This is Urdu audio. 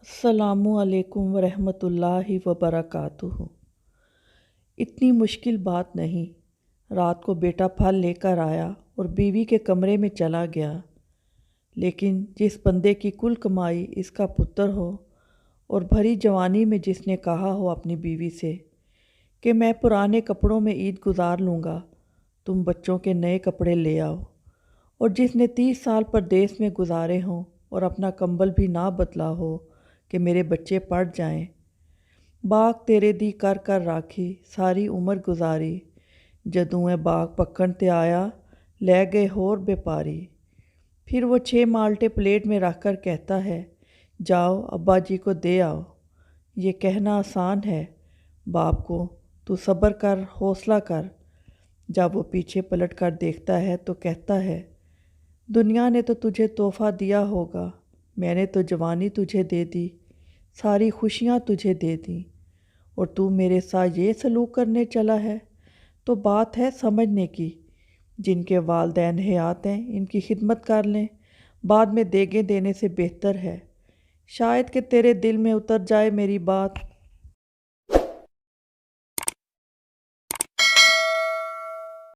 السلام علیکم ورحمۃ اللہ وبرکاتہ۔ اتنی مشکل بات نہیں۔ رات کو بیٹا پھل لے کر آیا اور بیوی کے کمرے میں چلا گیا، لیکن جس بندے کی کل کمائی اس کا پتر ہو اور بھری جوانی میں جس نے کہا ہو اپنی بیوی سے کہ میں پرانے کپڑوں میں عید گزار لوں گا، تم بچوں کے نئے کپڑے لے آؤ، اور جس نے 30 سال پردیس میں گزارے ہوں اور اپنا کمبل بھی نہ بدلا ہو کہ میرے بچے پڑھ جائیں، باغ تیرے دی کر کر راکھی ساری عمر گزاری، جدوں باغ پکن تے آیا لے گئے ہور بیپاری۔ پھر وہ 6 مالٹے پلیٹ میں رکھ کر کہتا ہے، جاؤ ابا جی کو دے آؤ۔ یہ کہنا آسان ہے باپ کو، تو صبر کر، حوصلہ کر۔ جب وہ پیچھے پلٹ کر دیکھتا ہے تو کہتا ہے، دنیا نے تو تجھے تحفہ دیا ہوگا، میں نے تو جوانی تجھے دے دی، ساری خوشیاں تجھے دے دیں، اور تو میرے ساتھ یہ سلوک کرنے چلا ہے۔ تو بات ہے سمجھنے کی۔ جن کے والدین حیات ہیں ان کی خدمت کر لیں، بعد میں دیگیں دینے سے بہتر ہے۔ شاید کہ تیرے دل میں اتر جائے میری بات،